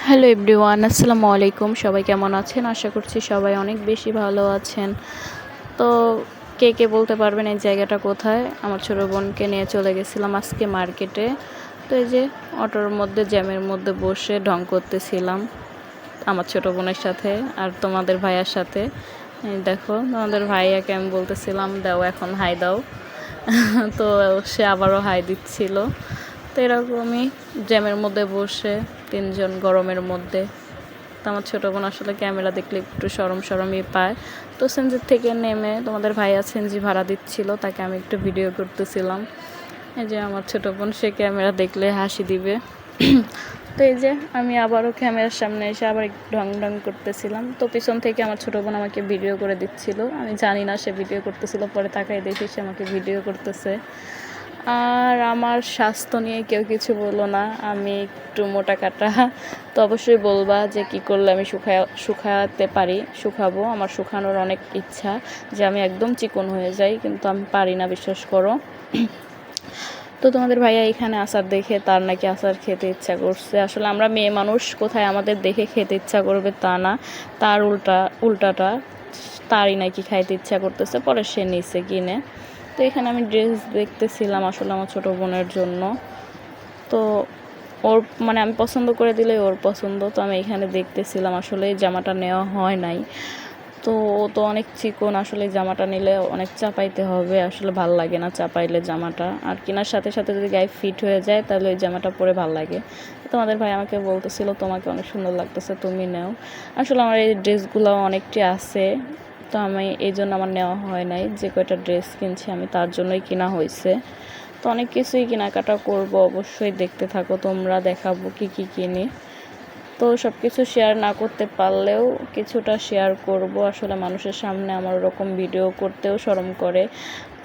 Hello everyone, আসসালামু আলাইকুম। সবাই কেমন আছেন? আশা করছি সবাই অনেক বেশি ভালো আছেন। তো কে কে বলতে পারবেন এই জায়গাটা কোথায়? আমার ছোটো বোনকে নিয়ে চলে গেছিলাম আজকে মার্কেটে। তো এই যে অটোর মধ্যে জ্যামের মধ্যে বসে ঢং করতেছিলাম আমার ছোটো বোনের সাথে আর তোমাদের ভাইয়ার সাথে। দেখো তোমাদের ভাইয়াকে আমি বলতেছিলাম দাও এখন হাই দাও। তো সে আবারও হাই দিচ্ছিল। তো এরকমই জ্যামের মধ্যে বসে তিনজন গরমের মধ্যে। তো আমার ছোটো বোন আসলে ক্যামেরা দেখলে একটু সরমই পায়। তো সেনজির থেকে নেমে তোমাদের ভাইয়া সেনজি ভাড়া দিচ্ছিল, তাকে আমি একটু ভিডিও করতেছিলাম। এই যে আমার ছোটো বোন, সে ক্যামেরা দেখলে হাসি দিবে। তো এই যে আমি আবারও ক্যামেরার সামনে এসে আবার একটু ঢং করতেছিলাম। তো পিছন থেকে আমার ছোটো বোন আমাকে ভিডিও করে দিচ্ছিল। আমি জানি না সে ভিডিও করতেছিল, পরে তাকাই দেখি সে আমাকে ভিডিও করতেছে। আর আমার স্বাস্থ্য নিয়ে কেউ কিছু বলো না, আমি একটু মোটা কাটা। তো অবশ্যই বলবা যে কি করলে আমি শুকাতে পারি, শুকাবো। আমার শুকানোর অনেক ইচ্ছা যে আমি একদম চিকন হয়ে যাই, কিন্তু আমি পারি না, বিশ্বাস করো। তো তোমাদের ভাইয়া এখানে আচার দেখে তার নাকি আচার খেতে ইচ্ছা করছে। আসলে আমরা মেয়ে মানুষ, কোথায় আমাদের দেখে খেতে ইচ্ছা করবে তা না, তার উল্টাটা তারই নাকি খাইতে ইচ্ছা করতেছে, পরে সে নিছে কিনে। তো এখানে আমি ড্রেস দেখতেছিলাম আসলে আমার ছোটো বোনের জন্য। তো ওর মানে আমি পছন্দ করে দিলে ওর পছন্দ, তো আমি এখানে দেখতেছিলাম। আসলে জামাটা নেওয়া হয় নাই, তো ও তো অনেক চিকন, আসলে জামাটা নিলে অনেক চাপাইতে হবে, আসলে ভাল লাগে না চাপাইলে জামাটা। আর কেনার সাথে সাথে যদি গায়ে ফিট হয়ে যায় তাহলে ওই জামাটা পরে ভাল লাগে। তোমাদের ভাই আমাকে বলতেছিল তোমাকে অনেক সুন্দর লাগতেছে, তুমি নাও। আসলে আমার এই ড্রেসগুলো অনেকটি আছে, তো আমি এই জন্য আমার নেওয়া হয় নাই। যে কয়টা ড্রেস কিনছি আমি তার জন্যই কিনা হয়েছে। তো অনেক কিছুই কেনাকাটা করবো, অবশ্যই দেখতে থাকো তোমরা, দেখাবো কি কি কিনি। তো সব কিছু শেয়ার না করতে পারলেও কিছুটা শেয়ার করব। আসলে মানুষের সামনে আমার ওরকম ভিডিও করতেও শরম করে।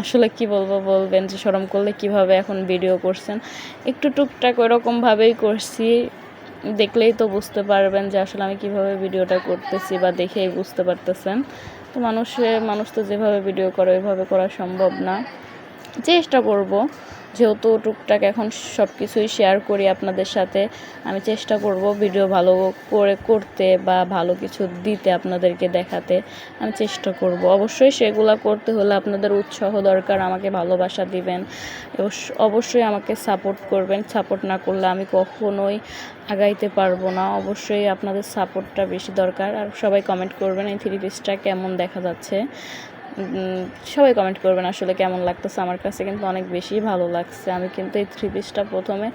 আসলে কি বলবো, বলবেন যে শরম করলে কিভাবে এখন ভিডিও করছেন। একটু টুকটাক ওরকমভাবেই করছি, দেখলেই তো বুঝতে পারবেন যে আসলে আমি কিভাবে ভিডিওটা করতেছি, বা দেখেই বুঝতে পারতেছেন। তো মানুষ তো যেভাবে ভিডিও করে ওইভাবে করা সম্ভব না। চেষ্টা করব, যেহেতু টুকটাক এখন সব কিছুই শেয়ার করি আপনাদের সাথে, আমি চেষ্টা করব ভিডিও ভালো করে করতে বা ভালো কিছু দিতে, আপনাদেরকে দেখাতে আমি চেষ্টা করব। অবশ্যই সেগুলো করতে হলে আপনাদের উৎসাহ দরকার, আমাকে ভালোবাসা দিবেন, অবশ্যই আমাকে সাপোর্ট করবেন। সাপোর্ট না করলে আমি কখনোই আগাইতে পারবো না। অবশ্যই আপনাদের সাপোর্টটা বেশি দরকার। আর সবাই কমেন্ট করবেন এই থ্রি পিসটা কেমন দেখা যাচ্ছে, সবাই কমেন্ট করবেন আসলে কেমন লাগতেছে। আমার কাছে কিন্তু অনেক বেশি ভালো লাগছে। আমি কিন্তু এই থ্রি পিসটা প্রথমে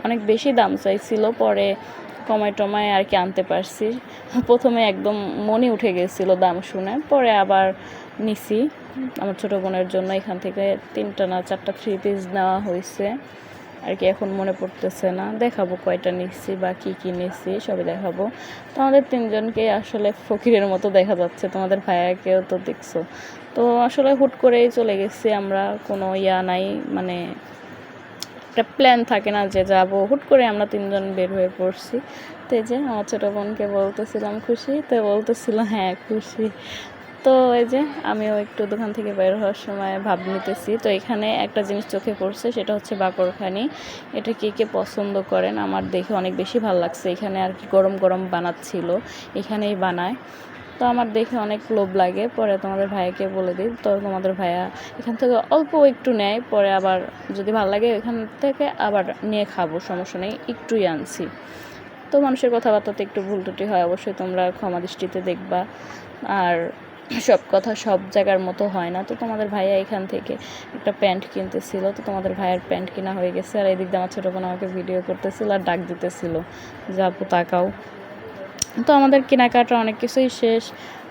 অনেক বেশি দাম চাইছিল, পরে কমায় আর কি আনতে পারছি। প্রথমে একদম মনে উঠে গেছিলো দাম শুনে, পরে আবার নিছি আমার ছোটো বোনের জন্য। এখান থেকে 3টা না 4টা থ্রি পিস নেওয়া হয়েছে আর কি, এখন মনে পড়তেছে না। দেখাবো কয়টা নিচ্ছি বা কী কী নিচ্ছি সবই দেখাবো। তো আমাদের তিনজনকে আসলে ফকিরের মতো দেখা যাচ্ছে, তোমাদের ভাইয়াকেও তো দেখছো। তো আসলে হুট করেই চলে গেছি আমরা, কোনো নাই, মানে একটা প্ল্যান থাকে না যে যাব, হুট করে আমরা তিনজন বের হয়ে পড়ছি। তো এই যে আমার ছোটো বোনকে বলতেছিলাম খুশি, তো বলতেছিল হ্যাঁ খুশি। তো এই যে আমিও একটু দোকান থেকে বের হওয়ার সময় ভাব নিতেছি। তো এখানে একটা জিনিস চোখে পড়ছে, সেটা হচ্ছে বাকরখানি। এটা কে কে পছন্দ করেন, আমার দেখে অনেক বেশি ভালো লাগছে। এখানে আর কি গরম গরম বানাচ্ছিল, এখানেই বানায়। তো আমার দেখে অনেক লোভ লাগে, পরে তোমাদের ভাইয়াকে বলে দিই। তো তোমাদের ভাইয়া এখান থেকে অল্প একটু নেয়, পরে আবার যদি ভালো লাগে এখান থেকে আবার নিয়ে খাবো, সমস্যা নেই, একটুই আনছি। তো মানুষের কথাবার্তাতে একটু ভুল ত্রুটি হয়, অবশ্যই তোমরা ক্ষমা দৃষ্টিতে দেখবা। আর সব কথা সব জায়গার মতো হয় না। তো তোমাদের ভাইয়া এখান থেকে একটা প্যান্ট কিনতেছিল, তো তোমাদের ভাইয়ের প্যান্ট কিনা হয়ে গেছে। আর এদিক দিয়ে আমার ছোটো বোন আমাকে ভিডিও করতেছিল আর ডাক দিতেছিল যে আপু তাকাও। তো আমাদের কেনাকাটা অনেক কিছুই শেষ,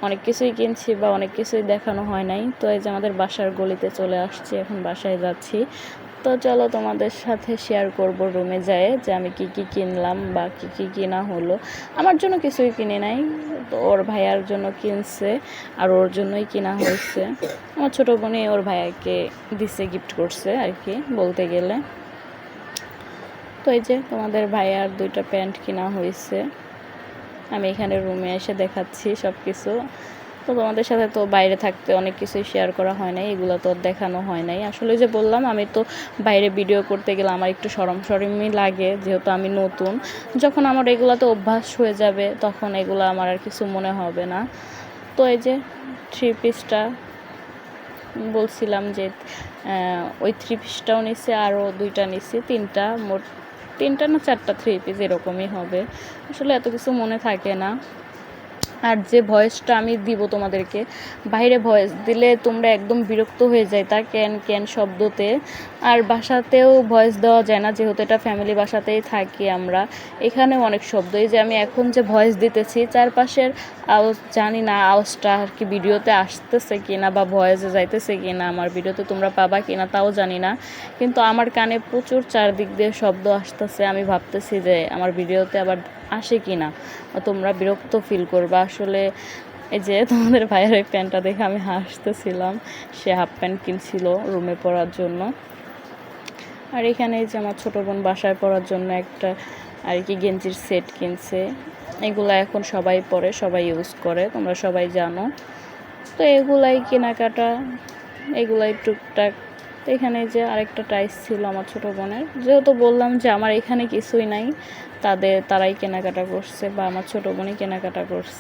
অনেক কিছুই কিনছি বা অনেক কিছুই দেখানো হয় নাই। তো এই যে আমাদের বাসার গলিতে চলে আসছি, এখন বাসায় যাচ্ছি। তো চলো তোমাদের সাথে শেয়ার করব রুমে যেয়ে যে আমি কি কি কিনলাম বা কি কি কিনা হলো। আমার জন্য কিছুই কিনে নাই, তো ওর ভাইয়ার জন্য কিনছে আর ওর জন্যই কিনা হয়েছে। আমার ছোটো বোনই ওর ভাইয়াকে দিছে, গিফট করছে আর কি বলতে গেলে। তো এই যে তোমাদের ভাইয়ার 2টা প্যান্ট কিনা হয়েছে, আমি এখানে রুমে এসে দেখাচ্ছি সব কিছু। তো তোমাদের সাথে তো বাইরে থাকতে অনেক কিছুই শেয়ার করা হয় নাই, এগুলো তো দেখানো হয় নাই। আসলে যে বললাম, আমি তো বাইরে ভিডিও করতে গেলে আমার একটু শরমই লাগে, যেহেতু আমি নতুন। যখন আমার এগুলোতে অভ্যাস হয়ে যাবে তখন এগুলো আমার আর কিছু মনে হবে না। তো এই যে 3 পিসটা বলছিলাম যে ওই 3 পিসটাও নিচ্ছে, আরও 2টা নিচ্ছি, 3টা, মোট 3টা না 4টা 3 পিস এরকমই হবে। আসলে এত কিছু মনে থাকে না। আর যে ভয়েসটা আমি দিব তোমাদেরকে, বাইরে ভয়েস দিলে তোমরা একদম বিরক্ত হয়ে যায় তা ক্যান ক্যান শব্দতে। আর বাসাতেও ভয়েস দেওয়া যায় না, যেহেতু এটা ফ্যামিলি বাসাতেই থাকি আমরা। এখানেও অনেক শব্দ, এই যে আমি এখন যে ভয়েস দিতেছি চারপাশের আওয়াজ, জানি না আওয়াজটা আর কি ভিডিওতে আসতেছে কি না বা ভয়েসে যাইতেছে কি না, আমার ভিডিওতে তোমরা পাবা কি না তাও জানি না। কিন্তু আমার কানে প্রচুর চারদিক দিয়ে শব্দ আসতেছে, আমি ভাবতেছি যে আমার ভিডিওতে আবার আসে কি না, তোমরা বিরক্ত ফিল করবা। আসলে এই যে তোমাদের ভাইয়ের এই প্যান্টটা দেখে আমি হাসতেছিলাম, সে হাফ প্যান্ট কিনছিল রুমে পরার জন্য। আর এখানে এই যে আমার ছোটো বোন বাসায় পরার জন্য একটা আর কি গেঞ্জির সেট কিনছে। এগুলো এখন সবাই পরে, সবাই ইউজ করে, তোমরা সবাই জানো। তো এগুলাই কেনাকাটা, এগুলাই টুকটাক। তো এখানে যে আরেকটা টাইস ছিল আমার ছোটো বোনের, যেহেতু বললাম যে আমার এখানে কিছুই নাই, তারাই কেনাকাটা করছে বা আমার ছোটো বোনই কেনাকাটা করছে।